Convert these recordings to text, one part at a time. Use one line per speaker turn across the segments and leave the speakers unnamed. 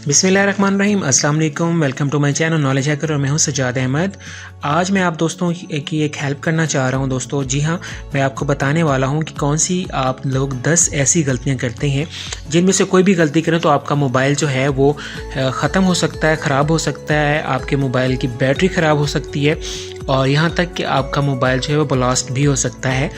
बिस्मिल्लाहिर्रहमानिर्रहीम, अस्सलाम वालेकुम। Welcome to my channel knowledge hacker और मैं हूं सज्जाद अहमद। आज मैं आप दोस्तों की एक हेल्प करना चाह रहा हूं दोस्तों। जी हां, मैं आपको बताने वाला हूं कि कौन सी आप लोग 10 ऐसी गलतियां करते हैं जिनमें से कोई भी गलती करें तो आपका मोबाइल जो है वो ख़त्म हो सकता है, ख़राब हो सकता है, आपके मोबाइल की बैटरी ख़राब हो सकती है और यहाँ तक कि आपका मोबाइल जो है वो ब्लास्ट भी हो सकता है।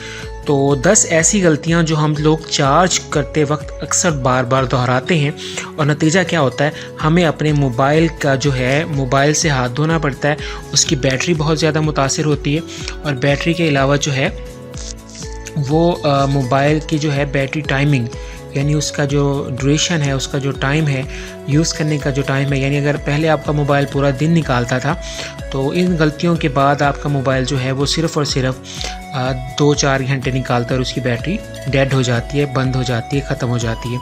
तो 10 ऐसी गलतियां जो हम लोग चार्ज करते वक्त अक्सर बार बार दोहराते हैं और नतीजा क्या होता है, हमें अपने मोबाइल का जो है मोबाइल से हाथ धोना पड़ता है। उसकी बैटरी बहुत ज़्यादा मुतासिर होती है और बैटरी के अलावा जो है वो मोबाइल की जो है बैटरी टाइमिंग यानी उसका जो ड्यूरेशन है, उसका जो टाइम है, यूज़ करने का जो टाइम है, यानी अगर पहले आपका मोबाइल पूरा दिन निकालता था तो इन गलतियों के बाद आपका मोबाइल जो है वो सिर्फ़ और सिर्फ 2-4 घंटे निकालता है और उसकी बैटरी डेड हो जाती है, बंद हो जाती है, ख़त्म हो जाती है।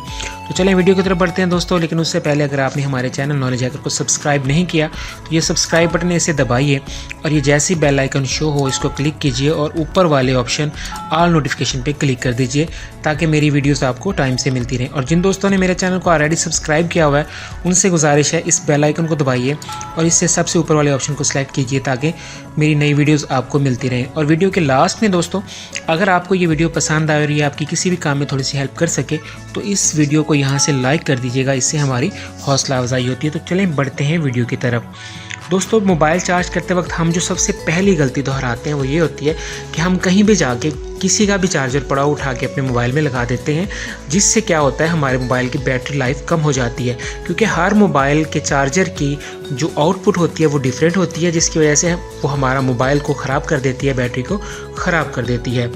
तो चलें वीडियो की तरफ बढ़ते हैं दोस्तों। लेकिन उससे पहले अगर आपने हमारे चैनल नॉलेज हैकर को सब्सक्राइब नहीं किया तो ये सब्सक्राइब बटन इसे दबाइए और ये जैसी बेल आइकन शो हो इसको क्लिक कीजिए और ऊपर वाले ऑप्शन ऑल नोटिफिकेशन पे क्लिक कर दीजिए ताकि मेरी वीडियोस आपको टाइम से मिलती रहें। और जिन दोस्तों ने मेरे चैनल को ऑलरेडी सब्सक्राइब किया हुआ है उनसे गुजारिश है इस बेल आइकन को दबाइए और इससे सबसे ऊपर वाले ऑप्शन को सेलेक्ट कीजिए ताकि मेरी नई वीडियोज़ आपको मिलती रहें। और वीडियो के लास्ट में दोस्तों अगर आपको ये वीडियो पसंद आए और ये आपकी किसी भी काम में थोड़ी सी हेल्प कर सके तो इस वीडियो को यहाँ से लाइक कर दीजिएगा, इससे हमारी हौसला अफजाई होती है। तो चलें बढ़ते हैं वीडियो की तरफ। दोस्तों मोबाइल चार्ज करते वक्त हम जो सबसे पहली गलती दोहराते हैं वो ये होती है कि हम कहीं भी जाके किसी का भी चार्जर पड़ा उठा के अपने मोबाइल में लगा देते हैं, जिससे क्या होता है हमारे मोबाइल की बैटरी लाइफ कम हो जाती है। क्योंकि हर मोबाइल के चार्जर की जो आउटपुट होती है वो डिफरेंट होती है, जिसकी वजह से वो हमारा मोबाइल को ख़राब कर देती है, बैटरी को ख़राब कर देती है।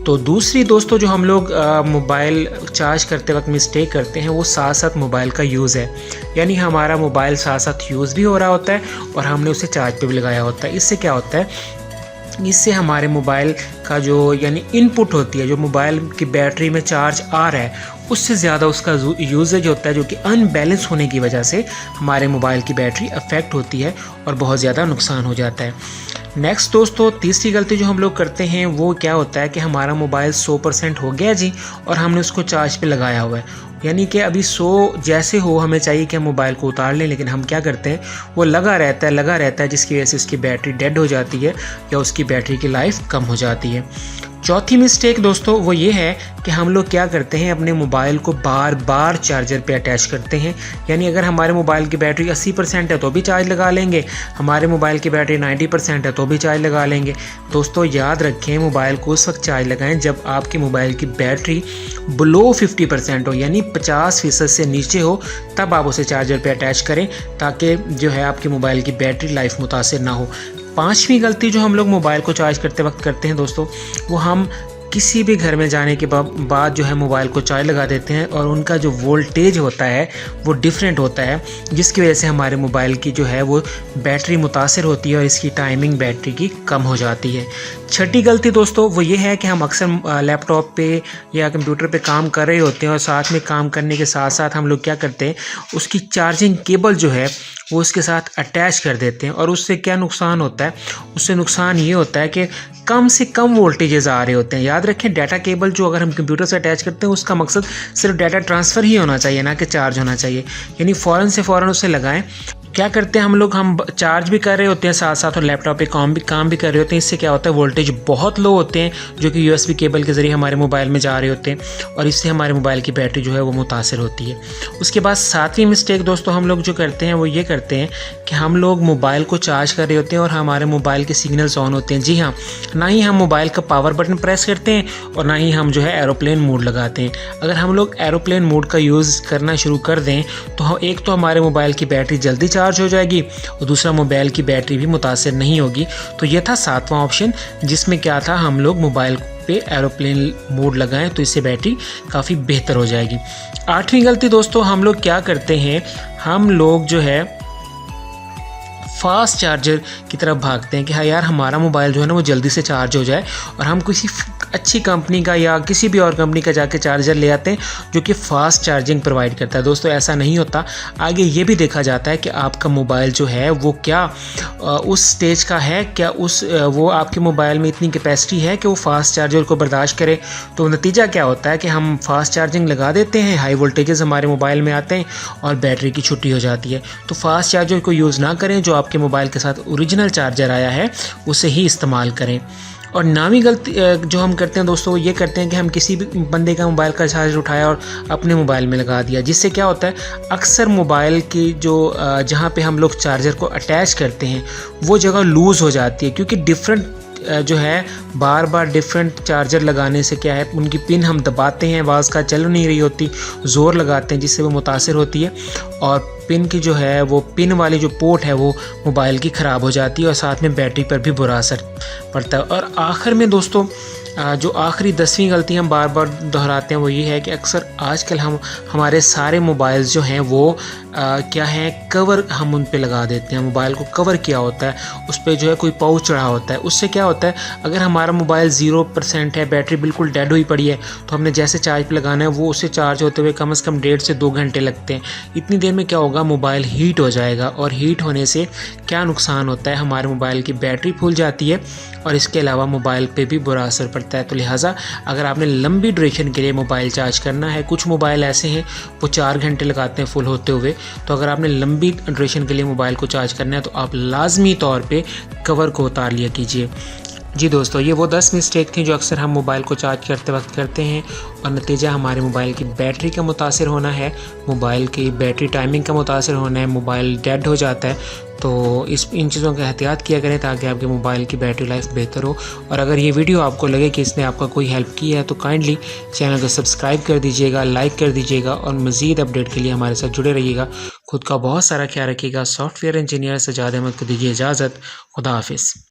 तो दूसरी दोस्तों जो हम लोग मोबाइल चार्ज करते वक्त मिस्टेक करते हैं वो साथ साथ मोबाइल का यूज़ है। यानी हमारा मोबाइल साथ साथ यूज़ भी हो रहा होता है और हमने उसे चार्ज पे भी लगाया होता है। इससे क्या होता है, इससे हमारे मोबाइल का जो यानी इनपुट होती है, जो मोबाइल की बैटरी में चार्ज आ रहा है उससे ज़्यादा उसका यूजेज होता है, जो कि अनबैलेंस होने की वजह से हमारे मोबाइल की बैटरी अफेक्ट होती है और बहुत ज़्यादा नुकसान हो जाता है। नेक्स्ट दोस्तों तीसरी गलती जो हम लोग करते हैं वो क्या होता है कि हमारा मोबाइल 100% हो गया जी और हमने उसको चार्ज पे लगाया हुआ है, यानी कि अभी 100 जैसे हो हमें चाहिए कि हम मोबाइल को उतार लें, लेकिन हम क्या करते हैं वो लगा रहता है जिसकी वजह से उसकी बैटरी डेड हो जाती है या उसकी बैटरी की लाइफ कम हो जाती है। चौथी मिस्टेक दोस्तों वो ये है कि हम लोग क्या करते हैं अपने मोबाइल को बार बार चार्जर पे अटैच करते हैं। यानी अगर हमारे मोबाइल की बैटरी 80% है तो भी चार्ज लगा लेंगे, हमारे मोबाइल की बैटरी 90% है तो भी चार्ज लगा लेंगे। दोस्तों याद रखें मोबाइल को उस वक्त चार्ज लगाएं जब आपके मोबाइल की बैटरी बिलो 50% हो, यानी 50% से नीचे हो, तब आप उसे चार्जर पे अटैच करें ताकि जो है आपके मोबाइल की बैटरी लाइफ मुतासिर ना हो। पांचवी गलती जो हम लोग मोबाइल को चार्ज करते वक्त करते हैं दोस्तों वो हम किसी भी घर में जाने के बाद जो है मोबाइल को चार्ज लगा देते हैं और उनका जो वोल्टेज होता है वो डिफरेंट होता है, जिसकी वजह से हमारे मोबाइल की जो है वो बैटरी मुतासिर होती है और इसकी टाइमिंग बैटरी की कम हो जाती है। छठी गलती दोस्तों वो ये है कि हम अक्सर लैपटॉप पे या कंप्यूटर पे काम कर रहे होते हैं और साथ में काम करने के साथ साथ हम लोग क्या करते हैं उसकी चार्जिंग केबल जो है वो उसके साथ अटैच कर देते हैं। और उससे क्या नुकसान होता है, उससे नुकसान ये होता है कि कम से कम वोल्टेजेस आ रहे होते हैं। याद रखें डाटा केबल जो अगर हम कंप्यूटर से अटैच करते हैं उसका मकसद सिर्फ डाटा ट्रांसफ़र ही होना चाहिए, ना कि चार्ज होना चाहिए। यानी फ़ौरन से फ़ौरन उसे लगाएं। क्या करते हैं हम चार्ज भी कर रहे होते हैं साथ साथ और लैपटॉप पे काम भी कर रहे होते हैं। इससे क्या होता है वोल्टेज बहुत लो होते हैं जो कि USB केबल के ज़रिए हमारे मोबाइल में जा रहे होते हैं और इससे हमारे मोबाइल की बैटरी जो है वो मुतासिर होती है। उसके बाद सातवीं मिस्टेक दोस्तों हम लोग जो करते हैं वो ये करते हैं कि हम लोग मोबाइल को चार्ज कर रहे होते हैं और हमारे मोबाइल के सिग्नल्स ऑन होते हैं। जी हाँ, ना ही हम मोबाइल का पावर बटन प्रेस करते हैं और ना ही हम जो है एरोप्लेन मोड लगाते हैं। अगर हम लोग एरोप्लेन मोड का यूज़ करना शुरू कर दें तो एक तो हमारे मोबाइल की बैटरी जल्दी चार्ज हो जाएगी और दूसरा मोबाइल की बैटरी भी मुतासिर नहीं होगी। तो ये था सातवां ऑप्शन जिसमें क्या था हम लोग मोबाइल पे एरोप्लेन मोड लगाएं तो इससे बैटरी काफ़ी बेहतर हो जाएगी। आठवीं गलती दोस्तों हम लोग क्या करते हैं, हम लोग जो है फास्ट चार्जर की तरफ भागते हैं कि हाँ यार हमारा मोबाइल जो है ना वो जल्दी से चार्ज हो जाए, और हम किसी अच्छी कंपनी का या किसी भी और कंपनी का जाके चार्जर ले आते हैं जो कि फ़ास्ट चार्जिंग प्रोवाइड करता है। दोस्तों ऐसा नहीं होता। आगे ये भी देखा जाता है कि आपका मोबाइल जो है वो क्या उस स्टेज का है, क्या वो आपके मोबाइल में इतनी कैपेसिटी है कि वो फास्ट चार्जर को बर्दाश्त करे। तो नतीजा क्या होता है कि हम फास्ट चार्जिंग लगा देते हैं, हाई वोल्टेजेस हमारे मोबाइल में आते हैं और बैटरी की छुट्टी हो जाती है। तो फास्ट चार्जर को यूज़ ना करें, जो आपके मोबाइल के साथ ओरिजिनल चार्जर आया है उसे ही इस्तेमाल करें। और नामी गलती जो हम करते हैं दोस्तों, ये करते हैं कि हम किसी भी बंदे का मोबाइल का चार्जर उठाया और अपने मोबाइल में लगा दिया, जिससे क्या होता है अक्सर मोबाइल की जो जहाँ पे हम लोग चार्जर को अटैच करते हैं वो जगह लूज़ हो जाती है, क्योंकि डिफरेंट जो है बार बार डिफरेंट चार्जर लगाने से क्या है उनकी पिन हम दबाते हैं, आवाज़ का चल नहीं रही होती, ज़ोर लगाते हैं जिससे वो मुतासिर होती है और पिन की जो है वो पिन वाली जो पोर्ट है वो मोबाइल की ख़राब हो जाती है और साथ में बैटरी पर भी बुरा असर पड़ता है। और आखिर में दोस्तों जो आखिरी 10वीं गलती हम बार बार दोहराते हैं वो ये है कि अक्सर आजकल हमारे सारे मोबाइल्स जो हैं वो क्या है कवर हम उन पे लगा देते हैं। मोबाइल को कवर किया होता है, उस पर जो है कोई पाउच चढ़ा होता है। उससे क्या होता है अगर हमारा मोबाइल 0% है, बैटरी बिल्कुल डेड हुई पड़ी है, तो हमने जैसे चार्ज पे लगाना है वो उसे चार्ज होते हुए कम से कम 1.5 से 2 घंटे लगते हैं। इतनी देर में क्या होगा, मोबाइल हीट हो जाएगा और हीट होने से क्या नुकसान होता है, हमारे मोबाइल की बैटरी फूल जाती है और इसके अलावा मोबाइल पे भी बुरा असर पड़ता है। तो लिहाजा अगर आपने लंबी ड्यूरेशन के लिए मोबाइल चार्ज करना है, कुछ मोबाइल ऐसे हैं वो 4 घंटे लगाते हैं फुल होते हुए, तो अगर आपने लंबी ड्यूरेशन के लिए मोबाइल को चार्ज करना है तो आप लाजमी तौर पे कवर को उतार लिया कीजिए। जी दोस्तों, ये वो 10 मिस्टेक थी जो अक्सर हम मोबाइल को चार्ज करते वक्त करते हैं और नतीजा हमारे मोबाइल की बैटरी का मुतासिर होना है, मोबाइल की बैटरी टाइमिंग का मुतासिर होना है, मोबाइल डेड हो जाता है। तो इन चीज़ों का एहतियात किया करें ताकि आपके मोबाइल की बैटरी लाइफ बेहतर हो। और अगर ये वीडियो आपको लगे कि इसने आपका कोई हेल्प की है तो काइंडली चैनल को सब्सक्राइब कर दीजिएगा, लाइक कर दीजिएगा और मज़ीद अपडेट के लिए हमारे साथ जुड़े रहिएगा। खुद का बहुत सारा ख्याल रखिएगा। सॉफ्टवेयर इंजीनियर सजाद अहमद को दीजिए इजाज़त। खुदा हाफिज़।